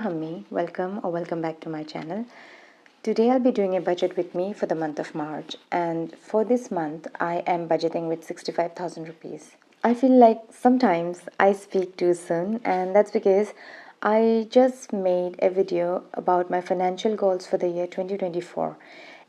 Hammi. Welcome back to my channel. Today I'll be doing a budget with me for the month of March, and for this month I am budgeting with 65,000 rupees. I feel like sometimes I speak too soon, and that's because I just made a video about my financial goals for the year 2024.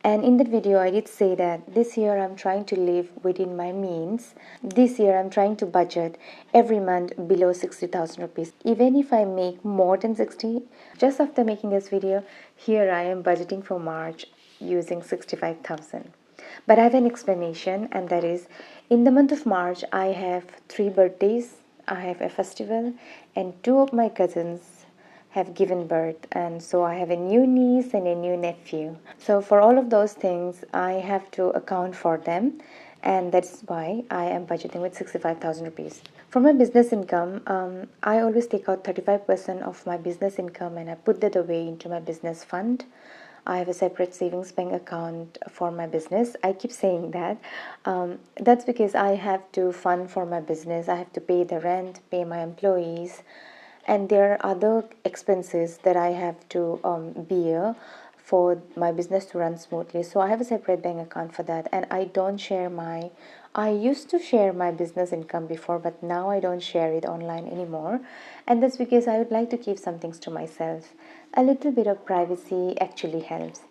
And in that video, I did say that this year I'm trying to live within my means. This year I'm trying to budget every month below 60,000 rupees. Even if I make more than 60, just after making this video, here I am budgeting for March using 65,000. But I have an explanation, and that is in the month of March, I have 3 birthdays, I have a festival, and 2 of my cousins have given birth, and so I have a new niece and a new nephew. So for all of those things I have to account for them, and that's why I am budgeting with 65,000 rupees. For my business income, I always take out 35% of my business income and I put that away into my business fund. I have a separate savings bank account for my business. I keep saying that. That's because I have to fund for my business. I have to pay the rent, pay my employees, and there are other expenses that I have to bear for my business to run smoothly. So I have a separate bank account for that, and I used to share my business income before, but now I don't share it online anymore, and that's because I would like to keep some things to myself. A little bit of privacy actually helps.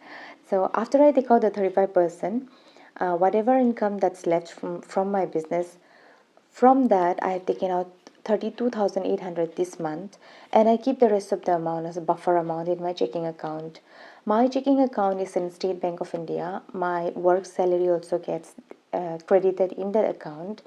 So after I take out the 35%, whatever income that's left from my business, from that I have taken out 32,800 this month, and I keep the rest of the amount as a buffer amount in my checking account. My checking account is in State Bank of India. My work salary also gets credited in that account.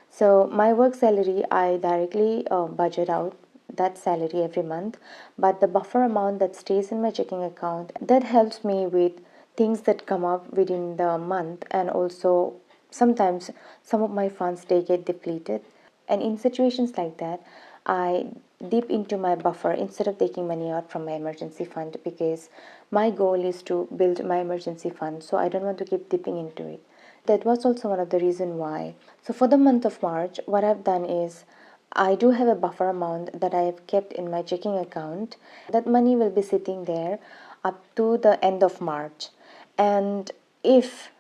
So my work salary, I directly budget out that salary every month, but the buffer amount that stays in my checking account, that helps me with things that come up within the month, and also sometimes some of my funds, they get depleted, and in situations like that I dip into my buffer instead of taking money out from my emergency fund, because my goal is to build my emergency fund, so I don't want to keep dipping into it. That was also one of the reason why. So for the month of March, what I've done is I do have a buffer amount that I have kept in my checking account. That money will be sitting there up to the end of March, and if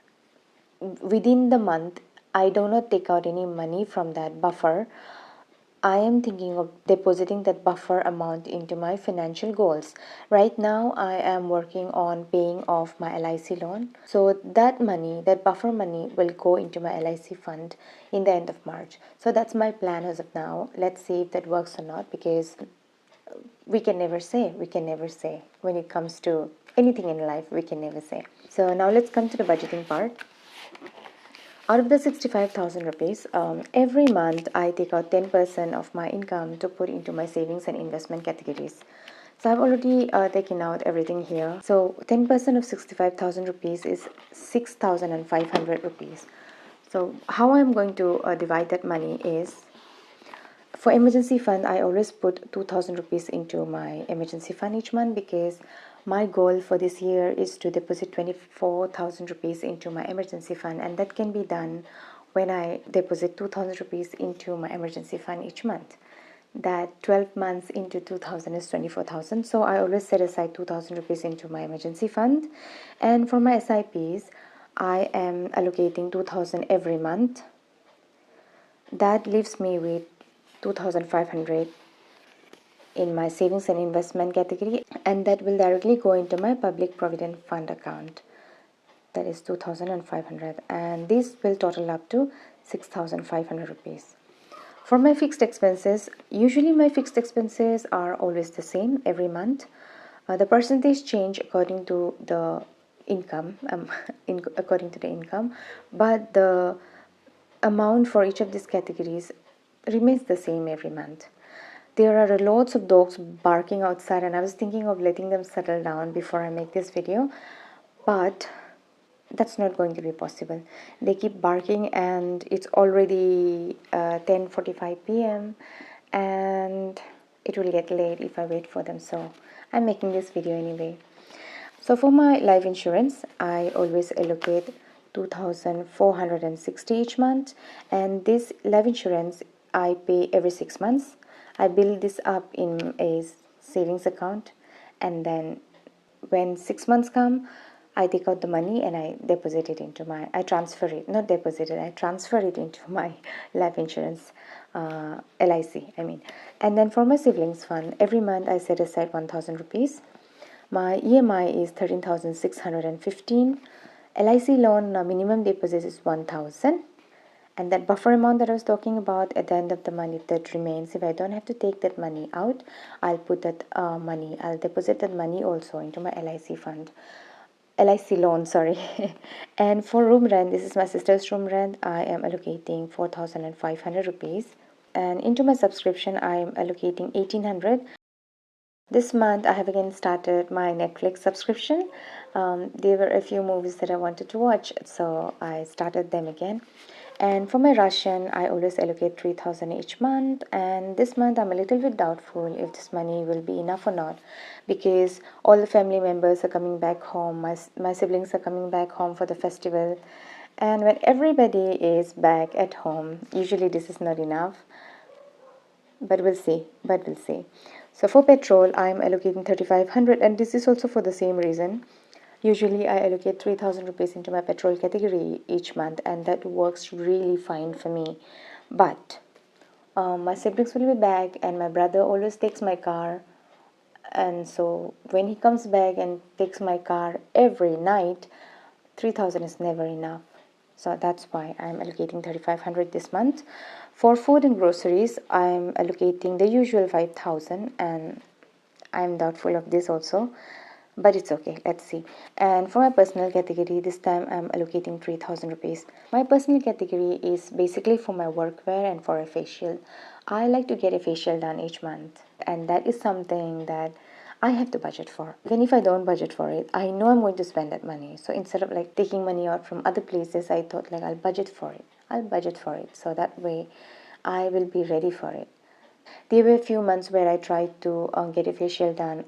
within the month I do not take out any money from that buffer, I am thinking of depositing that buffer amount into my financial goals. Right now I am working on paying off my LIC loan, so that money, that buffer money, will go into my LIC fund in the end of March. So that's my plan as of now. Let's see if that works or not, because we can never say when it comes to anything in life. We can never say. So now let's come to the budgeting part. Out of the 65,000 rupees, every month I take out 10% of my income to put into my savings and investment categories. So I've already taken out everything here. So 10% of 65,000 rupees is 6,500 rupees. So how I'm going to divide that money is, for emergency fund, I always put 2,000 rupees into my emergency fund each month, because my goal for this year is to deposit 24,000 rupees into my emergency fund, and that can be done when I deposit 2,000 rupees into my emergency fund each month. That 12 months into 2,000 is 24,000. So I always set aside 2,000 rupees into my emergency fund, and for my SIPs, I am allocating 2,000 every month. That leaves me with 2,500 in my savings and investment category, and that will directly go into my public provident fund account. That is 2,500, and this will total up to 6,500 rupees. For my fixed expenses, usually my fixed expenses are always the same every month. The percentage change according to the income, but the amount for each of these categories remains the same every month. There are lots of dogs barking outside, and I was thinking of letting them settle down before I make this video, but that's not going to be possible. They keep barking, and it's already 10:45 p.m. and it will get late if I wait for them, so I'm making this video anyway. So for my life insurance, I always allocate 2,460 each month, and this life insurance I pay every 6 months. I build this up in a savings account, and then when 6 months come, I take out the money and I deposit it into my, I transfer it, not deposit it, I transfer it into my life insurance, LIC, I mean. And then for my siblings fund, every month I set aside 1,000 rupees. My EMI is 13,615. LIC loan minimum deposit is 1,000. And that buffer amount that I was talking about, at the end of the month, if that remains, if I don't have to take that money out, I'll put that I'll deposit that money also into my LIC fund. LIC loan, sorry. And for room rent, this is my sister's room rent, I am allocating 4,500 rupees. And into my subscription, I am allocating 1,800. This month, I have again started my Netflix subscription. There were a few movies that I wanted to watch, so I started them again. And for my ration, I always allocate 3,000 each month. And this month, I'm a little bit doubtful if this money will be enough or not, because all the family members are coming back home. My siblings are coming back home for the festival. And when everybody is back at home, usually this is not enough. But we'll see. So for petrol, I'm allocating 3,500, and this is also for the same reason. Usually I allocate 3,000 rupees into my petrol category each month, and that works really fine for me. But my siblings will be back, and my brother always takes my car. And so when he comes back and takes my car every night, 3,000 is never enough. So that's why I'm allocating 3,500 this month. For food and groceries, I'm allocating the usual 5,000, and I'm doubtful of this also, but it's okay, let's see. And for my personal category, this time I'm allocating 3,000 rupees. My personal category is basically for my workwear and for a facial. I like to get a facial done each month, and that is something that I have to budget for. Even if I don't budget for it, I know I'm going to spend that money. So instead of like taking money out from other places, I thought like I'll budget for it. So that way I will be ready for it. There were a few months where I tried to get a facial done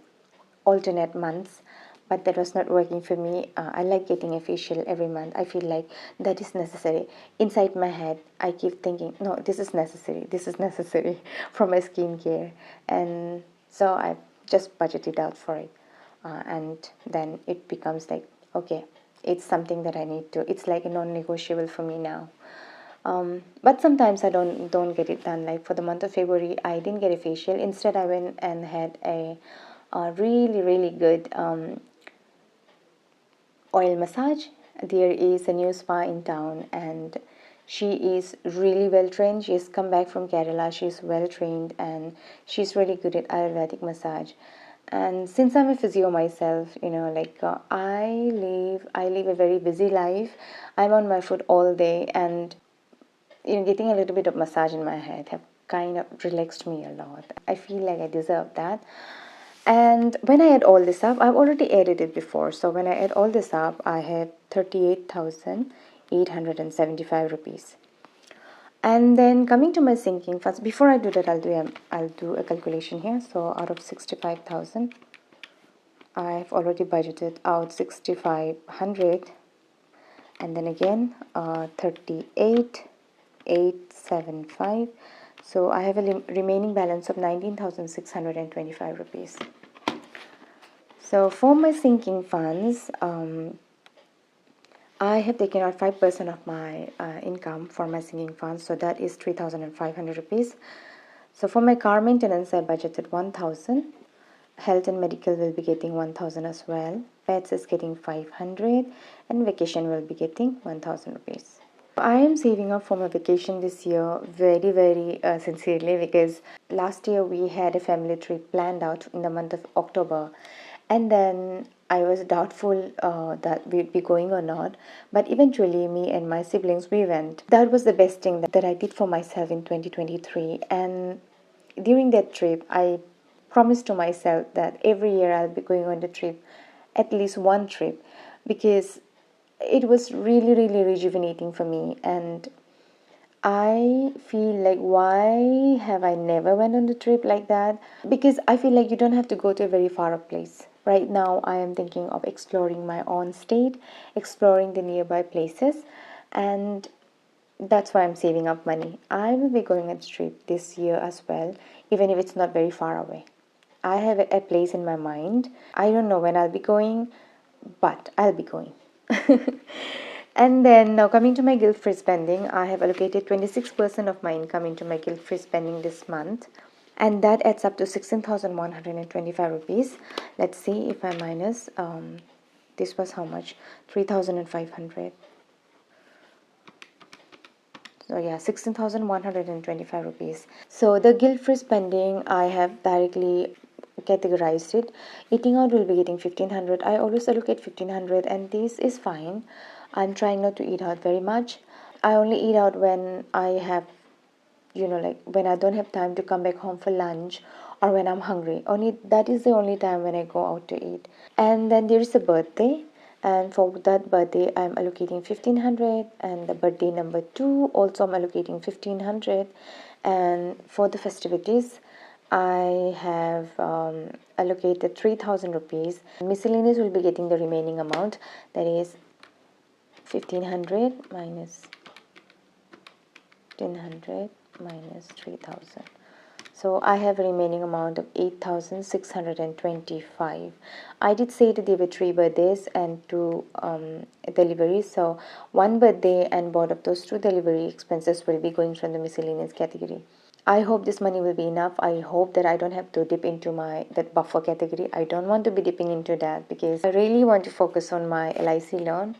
alternate months, but that was not working for me. I like getting a facial every month. I feel like that is necessary. Inside my head, I keep thinking, no, this is necessary for my skincare. And so I just budgeted out for it. And then it becomes like, okay, it's something that I need to, it's like a non-negotiable for me now. But sometimes I don't get it done. Like for the month of February, I didn't get a facial. Instead, I went and had a really good oil massage. There is a new spa in town, and she is really well trained. She has come back from Kerala. She's well trained, and she's really good at Ayurvedic massage. And since I'm a physio myself, I live a very busy life. I'm on my foot all day, and getting a little bit of massage in my head have kind of relaxed me a lot. I feel like I deserve that. And when I add all this up, I've already added it before. So when I add all this up, I have 38,875 rupees. And then coming to my sinking funds, before I do that, I'll do a calculation here. So out of 65,000, I've already budgeted out 6,500, and then again 38,875. So I have a remaining balance of 19,625 rupees. So for my sinking funds, I have taken out 5% of my income for my sinking funds, so that is 3,500 rupees. So for my car maintenance, I budgeted 1,000. Health and medical will be getting 1,000 as well. Pets is getting 500, and vacation will be getting 1,000 rupees. I am saving up for my vacation this year very sincerely, because last year we had a family trip planned out in the month of October, and then I was doubtful that we'd be going or not, but eventually me and my siblings, we went. That was the best thing that I did for myself in 2023. And during that trip, I promised to myself that every year I'll be going on the trip, at least one trip, because it was really rejuvenating for me. And I feel like, why have I never went on the trip like that? Because I feel like you don't have to go to a very far off place. Right now I am thinking of exploring my own state, exploring the nearby places, and that's why I'm saving up money. I will be going on a trip this year as well, even if it's not very far away. I have a place in my mind. I don't know when I'll be going, but I'll be going. And then now coming to my guilt-free spending, I have allocated 26% of my income into my guilt-free spending this month. And that adds up to 16,125 rupees. Let's see if I minus, this was how much? 3,500. So yeah, 16,125 rupees. So the guilt-free spending, I have directly categorized it. Eating out will be getting 1,500. I always allocate 1,500 and this is fine. I'm trying not to eat out very much. I only eat out when I have, like when I don't have time to come back home for lunch or when I'm hungry. Only that is the only time when I go out to eat. And then there is a birthday, and for that birthday I'm allocating 1,500, and the birthday number 2 also I'm allocating 1,500. And for the festivities I have allocated 3,000 rupees. Miscellaneous will be getting the remaining amount, that is 1,500 minus 1,500 minus 3,000. So I have a remaining amount of 8,625. I did say that there were 3 birthdays and 2 deliveries. So 1 birthday and both of those 2 delivery expenses will be going from the miscellaneous category. I hope this money will be enough. I hope that I don't have to dip into that buffer category. I don't want to be dipping into that because I really want to focus on my LIC loan.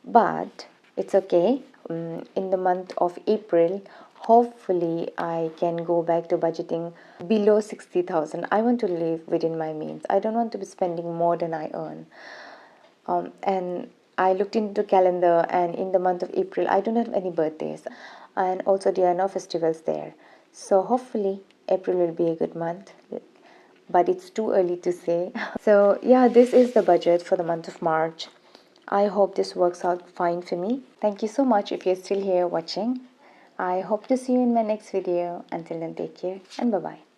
But it's okay. In the month of April, hopefully I can go back to budgeting below 60,000. I want to live within my means. I don't want to be spending more than I earn. And I looked into the calendar, and in the month of April I don't have any birthdays, and also there are no festivals there. So hopefully April will be a good month, but it's too early to say. So yeah, this is the budget for the month of March. I hope this works out fine for me. Thank you so much if you're still here watching. I hope to see you in my next video. Until then, take care and bye-bye.